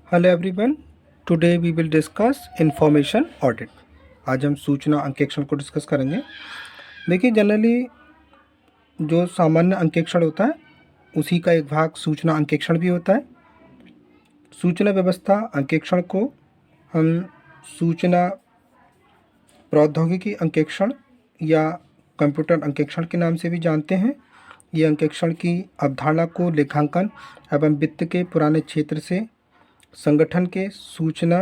Hello everyone. Today we will discuss information audit. आज हम सूचना अंकेक्षण को डिस्कस करेंगे। देखिए, जनरली जो सामान्य अंकेक्षण होता है उसी का एक भाग सूचना अंकेक्षण भी होता है। सूचना व्यवस्था अंकेक्षण को हम सूचना प्रौद्योगिकी अंकेक्षण या कंप्यूटर अंकेक्षण के नाम से भी जानते हैं। ये अंकेक्षण की अवधारणा को लेखांकन एवं वित्त के पुराने क्षेत्र से संगठन के सूचना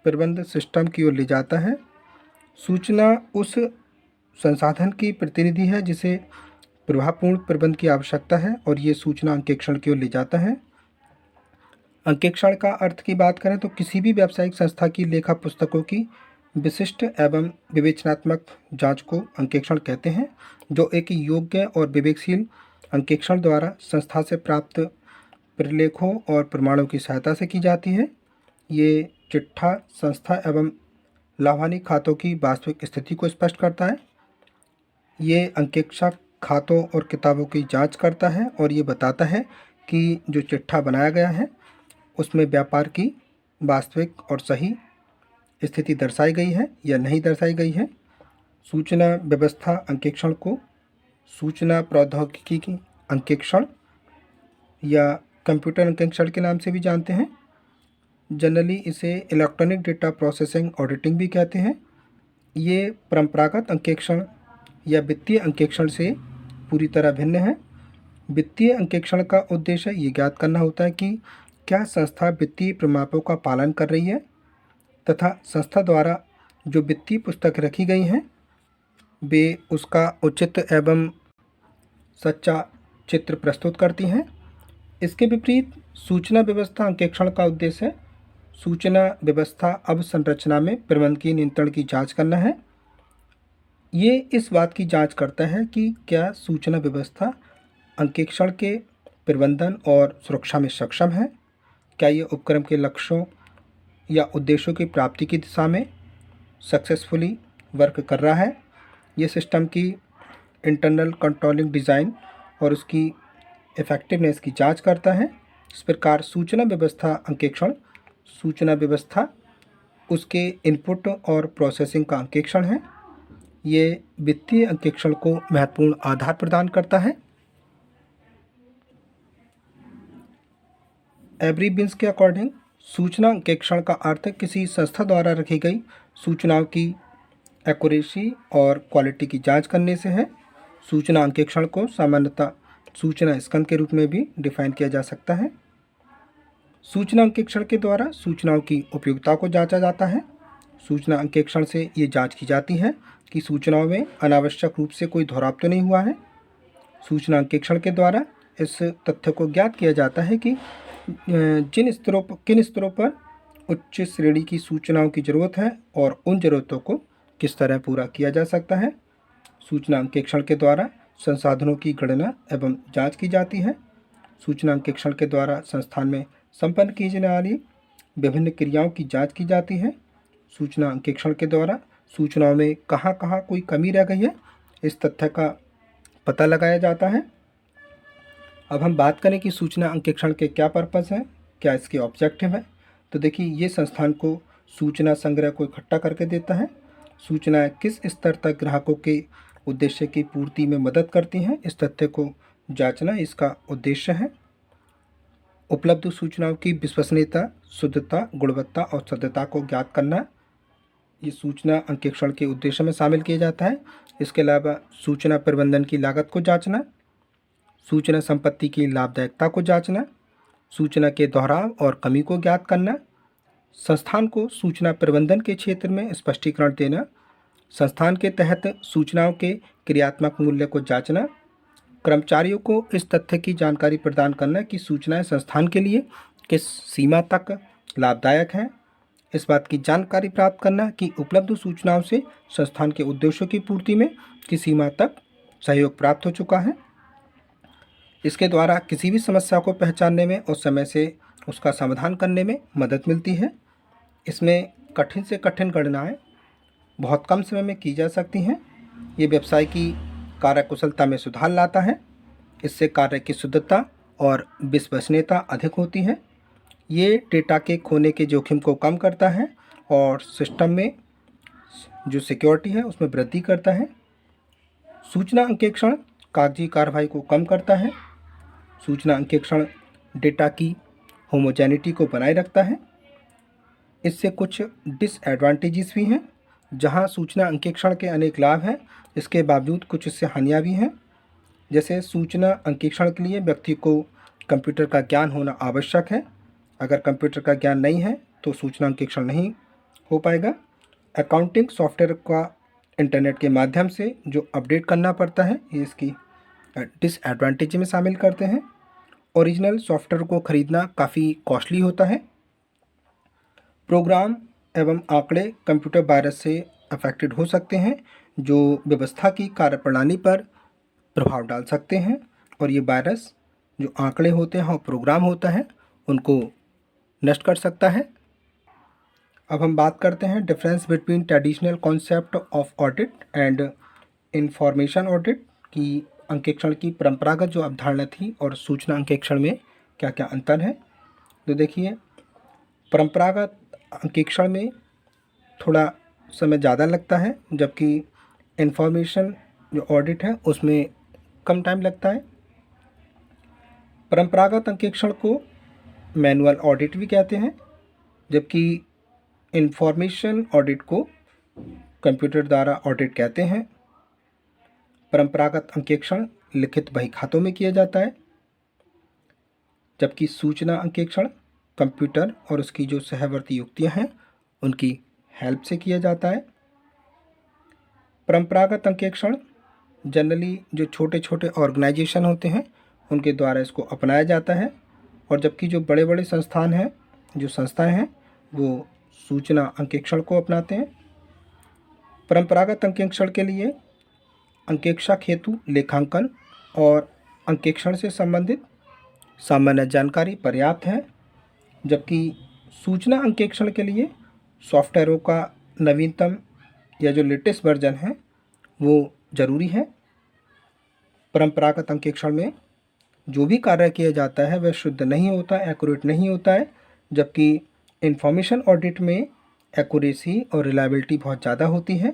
प्रबंध सिस्टम की ओर ले जाता है। सूचना उस संसाधन की प्रतिनिधि है जिसे प्रभावपूर्ण प्रबंध की आवश्यकता है और ये सूचना अंकेक्षण की ओर ले जाता है। अंकेक्षण का अर्थ की बात करें तो किसी भी व्यावसायिक संस्था की लेखा पुस्तकों की विशिष्ट एवं विवेचनात्मक जांच को अंकेक्षण कहते हैं, जो एक योग्य और विवेकशील अंकेक्षण द्वारा संस्था से प्राप्त प्रलेखों और प्रमाणों की सहायता से की जाती है। ये चिट्ठा संस्था एवं लाभानी खातों की वास्तविक स्थिति को स्पष्ट करता है। ये अंकेक्षक खातों और किताबों की जांच करता है और ये बताता है कि जो चिट्ठा बनाया गया है उसमें व्यापार की वास्तविक और सही स्थिति दर्शाई गई है या नहीं दर्शाई गई है। सूचना व्यवस्था अंकेक्षण को सूचना प्रौद्योगिकी की अंकेक्षण या कंप्यूटर अंकेक्षण के नाम से भी जानते हैं। जनरली इसे इलेक्ट्रॉनिक डेटा प्रोसेसिंग ऑडिटिंग भी कहते हैं। ये परंपरागत अंकेक्षण या वित्तीय अंकेक्षण से पूरी तरह भिन्न है। वित्तीय अंकेक्षण का उद्देश्य ये ज्ञात करना होता है कि क्या संस्था वित्तीय प्रमापों का पालन कर रही है तथा संस्था द्वारा जो वित्तीय पुस्तक रखी गई हैं वे उसका उचित एवं सच्चा चित्र प्रस्तुत करती हैं। इसके विपरीत सूचना व्यवस्था अंकेक्षण का उद्देश्य सूचना व्यवस्था अवसंरचना में प्रबंधकीय नियंत्रण की जांच करना है। ये इस बात की जांच करता है कि क्या सूचना व्यवस्था अंकेक्षण के प्रबंधन और सुरक्षा में सक्षम है, क्या ये उपक्रम के लक्ष्यों या उद्देश्यों की प्राप्ति की दिशा में सक्सेसफुली वर्क कर रहा है। ये सिस्टम की इंटरनल कंट्रोलिंग डिज़ाइन और उसकी इफ़ेक्टिवनेस की जांच करता है। इस प्रकार सूचना व्यवस्था अंकेक्षण सूचना व्यवस्था उसके इनपुट और प्रोसेसिंग का अंकेक्षण है। ये वित्तीय अंकेक्षण को महत्वपूर्ण आधार प्रदान करता है। एवरी बिन्स के अकॉर्डिंग सूचना अंकेक्षण का अर्थ किसी संस्था द्वारा रखी गई सूचनाओं की एक्यूरेसी और क्वालिटी की जांच करने से है। सूचना अंकेक्षण को सामान्यतः सूचना स्कंद के रूप में भी डिफाइन किया जा सकता है। सूचना अंकेक्षण के द्वारा सूचनाओं की उपयोगिता को जांचा जाता है। सूचना अंकेक्षण से ये जांच की जाती है कि सूचनाओं में अनावश्यक रूप से कोई दोहराव तो नहीं हुआ है। सूचना अंकेक्षण के द्वारा इस तथ्य को ज्ञात किया जाता है कि किन स्तरों पर उच्च श्रेणी की सूचनाओं की ज़रूरत है और उन ज़रूरतों को किस तरह पूरा किया जा सकता है। सूचना अंकेक्षण के द्वारा संसाधनों की गणना एवं जांच की जाती है। सूचना अंकेक्षण के द्वारा संस्थान में संपन्न की जाने वाली विभिन्न क्रियाओं की जांच की जाती है। सूचना अंकेक्षण के द्वारा सूचनाओं में कहाँ कहाँ कोई कमी रह गई है इस तथ्य का पता लगाया जाता है। अब हम बात करें कि सूचना अंकेक्षण के क्या पर्पस हैं, क्या इसके ऑब्जेक्टिव हैं। तो देखिए, ये संस्थान को सूचना संग्रह को इकट्ठा करके देता है। सूचनाएं किस स्तर तक ग्राहकों के उद्देश्य की पूर्ति में मदद करती हैं, इस तथ्य को जांचना इसका उद्देश्य है। उपलब्ध सूचनाओं की विश्वसनीयता, शुद्धता, गुणवत्ता और सत्यता को ज्ञात करना ये सूचना अंकेक्षण के उद्देश्य में शामिल किया जाता है। इसके अलावा सूचना प्रबंधन की लागत को जांचना, सूचना संपत्ति की लाभदायकता को जांचना, सूचना के दोहराव और कमी को ज्ञात करना, संस्थान को सूचना प्रबंधन के क्षेत्र में स्पष्टीकरण देना, संस्थान के तहत सूचनाओं के क्रियात्मक मूल्य को जांचना, कर्मचारियों को इस तथ्य की जानकारी प्रदान करना कि सूचनाएं संस्थान के लिए किस सीमा तक लाभदायक हैं, इस बात की जानकारी प्राप्त करना कि उपलब्ध सूचनाओं से संस्थान के उद्देश्यों की पूर्ति में किस सीमा तक सहयोग प्राप्त हो चुका है। इसके द्वारा किसी भी समस्या को पहचानने में और समय से उसका समाधान करने में मदद मिलती है। इसमें कठिन से कठिन गणनाएं बहुत कम समय में की जा सकती हैं। ये व्यवसाय की कार्यकुशलता में सुधार लाता है। इससे कार्य की शुद्धता और विश्वसनीयता अधिक होती है। ये डेटा के खोने के जोखिम को कम करता है और सिस्टम में जो सिक्योरिटी है उसमें वृद्धि करता है। सूचना अंकेक्षण कागजी कार्रवाई को कम करता है। सूचना अंकेक्षण डेटा की होमोजेनिटी को बनाए रखता है। इससे कुछ डिसएडवांटेजेस भी हैं। जहां सूचना अंकेक्षण के अनेक लाभ हैं, इसके बावजूद कुछ इससे हानियाँ भी हैं। जैसे सूचना अंकेक्षण के लिए व्यक्ति को कंप्यूटर का ज्ञान होना आवश्यक है। अगर कंप्यूटर का ज्ञान नहीं है तो सूचना अंकेक्षण नहीं हो पाएगा। अकाउंटिंग सॉफ्टवेयर का इंटरनेट के माध्यम से जो अपडेट करना पड़ता है, ये इसकी डिसएडवांटेज में शामिल करते हैं। ओरिजिनल सॉफ्टवेयर को खरीदना काफ़ी कॉस्टली होता है। प्रोग्राम एवं आंकड़े कंप्यूटर वायरस से अफेक्टेड हो सकते हैं, जो व्यवस्था की कार्यप्रणाली पर प्रभाव डाल सकते हैं, और ये वायरस जो आंकड़े होते हैं और प्रोग्राम होता है उनको नष्ट कर सकता है। अब हम बात करते हैं difference between traditional concept of audit and information audit की अंकेक्षण की परंपरागत जो अवधारणा थी और सूचना अंकेक्षण में क्या क्या अंतर है। तो देखिए, परंपरागत अंकेक्षण में थोड़ा समय ज़्यादा लगता है, जबकि इंफॉर्मेशन जो ऑडिट है उसमें कम टाइम लगता है। परंपरागत अंकेक्षण को मैनुअल ऑडिट भी कहते हैं, जबकि इंफॉर्मेशन ऑडिट को कंप्यूटर द्वारा ऑडिट कहते हैं। परंपरागत अंकेक्षण लिखित बही खातों में किया जाता है, जबकि सूचना अंकेक्षण कंप्यूटर और उसकी जो सहवर्ती युक्तियां हैं उनकी हेल्प से किया जाता है। परंपरागत अंकेक्षण जनरली जो छोटे छोटे ऑर्गेनाइजेशन होते हैं उनके द्वारा इसको अपनाया जाता है, और जबकि जो बड़े बड़े संस्थान हैं, जो संस्थाएं हैं, वो सूचना अंकेक्षण को अपनाते हैं। परंपरागत अंकेक्षण के लिए अंकेक्षक हेतु लेखांकन और अंकेक्षण से संबंधित सामान्य जानकारी पर्याप्त है, जबकि सूचना अंकेक्षण के लिए सॉफ्टवेयरों का नवीनतम या जो लेटेस्ट वर्जन है वो ज़रूरी है। परंपरागत अंकेक्षण में जो भी कार्य किया जाता है वह शुद्ध नहीं होता, एक्यूरेट नहीं होता है, जबकि इंफॉर्मेशन ऑडिट में एक्यूरेसी और रिलायबिलिटी बहुत ज़्यादा होती है।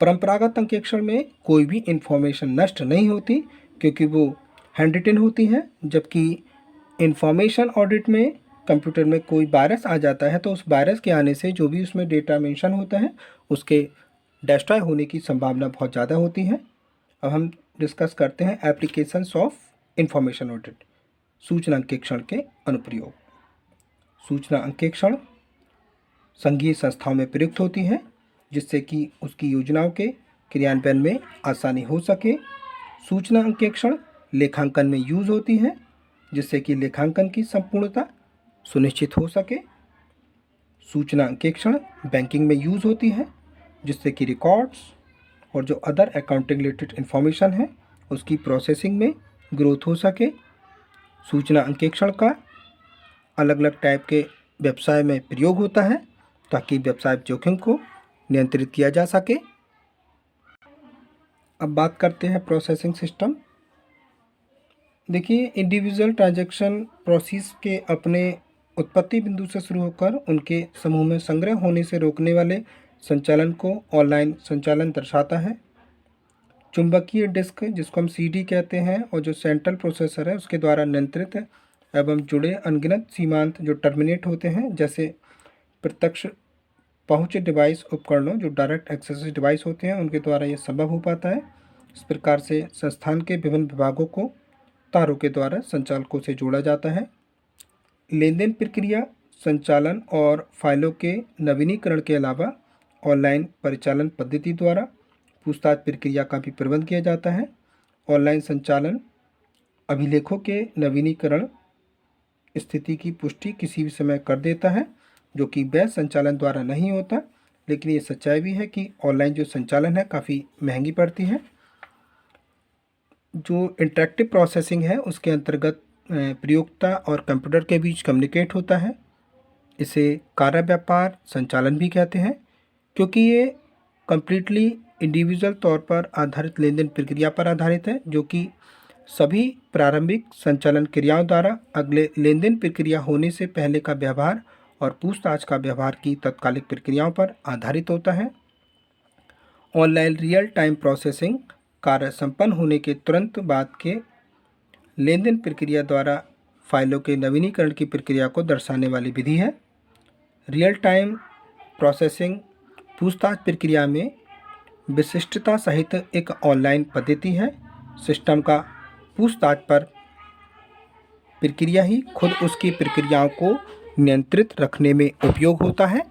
परंपरागत अंकेक्षण में कोई भी इंफॉर्मेशन नष्ट नहीं होती क्योंकि वो हैंड रिटन होती है, जबकि इंफॉर्मेशन ऑडिट में कंप्यूटर में कोई वायरस आ जाता है तो उस वायरस के आने से जो भी उसमें डेटा मेंशन होता है उसके डिस्ट्रॉय होने की संभावना बहुत ज़्यादा होती है। अब हम डिस्कस करते हैं एप्लीकेशंस ऑफ इंफॉर्मेशन ऑडिट, सूचना अंकेक्षण के अनुप्रयोग। सूचना अंकेक्षण संघीय संस्थाओं में प्रयुक्त होती है जिससे कि उसकी योजनाओं के क्रियान्वयन में आसानी हो सके। सूचना अंकेक्षण लेखांकन में यूज़ होती है जिससे कि लेखांकन की संपूर्णता सुनिश्चित हो सके। सूचना अंकेक्षण बैंकिंग में यूज़ होती है जिससे कि रिकॉर्ड्स और जो अदर अकाउंटिंग रिलेटेड इंफॉर्मेशन है उसकी प्रोसेसिंग में ग्रोथ हो सके। सूचना अंकेक्षण का अलग अलग टाइप के व्यवसाय में प्रयोग होता है ताकि व्यवसाय जोखिम को नियंत्रित किया जा सके। अब बात करते हैं प्रोसेसिंग सिस्टम। देखिए, इंडिविजुअल ट्रांजैक्शन प्रोसेस के अपने उत्पत्ति बिंदु से शुरू होकर उनके समूह में संग्रह होने से रोकने वाले संचालन को ऑनलाइन संचालन दर्शाता है। चुंबकीय डिस्क, जिसको हम सीडी कहते हैं, और जो सेंट्रल प्रोसेसर है उसके द्वारा नियंत्रित एवं जुड़े अनगिनत सीमांत जो टर्मिनेट होते हैं, जैसे प्रत्यक्ष पहुंच डिवाइस उपकरणों जो डायरेक्ट एक्सेस डिवाइस होते हैं उनके द्वारा ये संभव हो पाता है। इस प्रकार से संस्थान के विभिन्न विभागों को तारों के द्वारा संचालकों से जोड़ा जाता है। लेन देन प्रक्रिया, संचालन और फाइलों के नवीनीकरण के अलावा ऑनलाइन परिचालन पद्धति द्वारा पूछताछ प्रक्रिया का भी प्रबंध किया जाता है। ऑनलाइन संचालन अभिलेखों के नवीनीकरण स्थिति की पुष्टि किसी भी समय कर देता है, जो कि बैच संचालन द्वारा नहीं होता। लेकिन ये सच्चाई भी है कि ऑनलाइन जो संचालन है काफ़ी महंगी पड़ती है। जो इंटरेक्टिव प्रोसेसिंग है उसके अंतर्गत प्रयोक्ता और कंप्यूटर के बीच कम्युनिकेट होता है। इसे कार्य व्यापार संचालन भी कहते हैं क्योंकि ये कम्प्लीटली इंडिविजुअल तौर पर आधारित लेन देन प्रक्रिया पर आधारित है, जो कि सभी प्रारंभिक संचालन क्रियाओं द्वारा अगले लेन देन प्रक्रिया होने से पहले का व्यवहार और पूछताछ का व्यवहार की तत्कालिक प्रक्रियाओं पर आधारित होता है। ऑनलाइन रियल टाइम प्रोसेसिंग कार्य संपन्न होने के तुरंत बाद के लेन देन प्रक्रिया द्वारा फाइलों के नवीनीकरण की प्रक्रिया को दर्शाने वाली विधि है। रियल टाइम प्रोसेसिंग पूछताछ प्रक्रिया में विशिष्टता सहित एक ऑनलाइन पद्धति है। सिस्टम का पूछताछ पर प्रक्रिया ही खुद उसकी प्रक्रियाओं को नियंत्रित रखने में उपयोग होता है।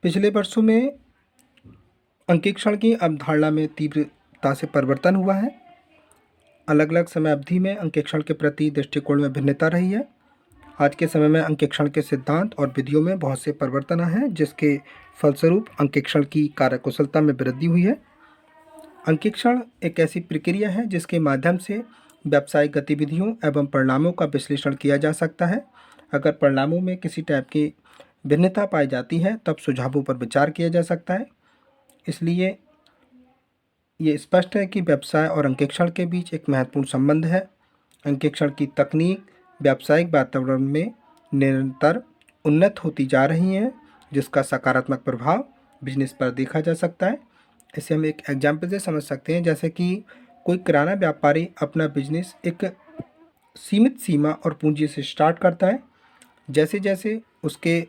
पिछले वर्षों में अंकेक्षण की अवधारणा में तीव्रता से परिवर्तन हुआ है। अलग अलग समय अवधि में अंकेक्षण के प्रति दृष्टिकोण में भिन्नता रही है। आज के समय में अंकेक्षण के सिद्धांत और विधियों में बहुत से परिवर्तन आए हैं, जिसके फलस्वरूप अंकेक्षण की कार्यकुशलता में वृद्धि हुई है। अंकेक्षण एक ऐसी प्रक्रिया है जिसके माध्यम से व्यावसायिक गतिविधियों एवं परिणामों का विश्लेषण किया जा सकता है। अगर परिणामों में किसी टाइप की भिन्नता पाई जाती है तब सुझावों पर विचार किया जा सकता है। इसलिए ये स्पष्ट है कि व्यवसाय और अंकेक्षण के बीच एक महत्वपूर्ण संबंध है। अंकेक्षण की तकनीक व्यावसायिक वातावरण में निरंतर उन्नत होती जा रही हैं, जिसका सकारात्मक प्रभाव बिजनेस पर देखा जा सकता है। इसे हम एक एग्जाम्पल से समझ सकते हैं, जैसे कि कोई किराना व्यापारी अपना बिजनेस एक सीमित सीमा और पूंजी से स्टार्ट करता है। जैसे जैसे उसके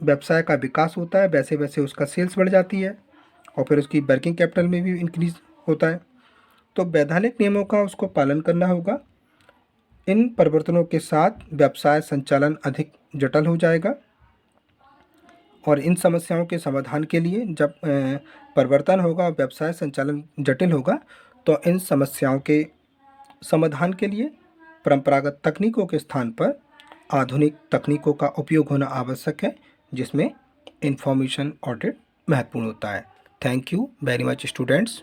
व्यवसाय का विकास होता है वैसे वैसे उसका सेल्स बढ़ जाती है और फिर उसकी वर्किंग कैपिटल में भी इंक्रीज होता है। तो वैधानिक नियमों का उसको पालन करना होगा। इन परिवर्तनों के साथ व्यवसाय संचालन अधिक जटिल हो जाएगा और इन समस्याओं के समाधान के लिए जब परिवर्तन होगा और व्यवसाय संचालन जटिल होगा तो इन समस्याओं के समाधान के लिए परंपरागत तकनीकों के स्थान पर आधुनिक तकनीकों का उपयोग होना आवश्यक है, जिसमें इंफॉर्मेशन ऑडिट महत्वपूर्ण होता है। Thank you very much students.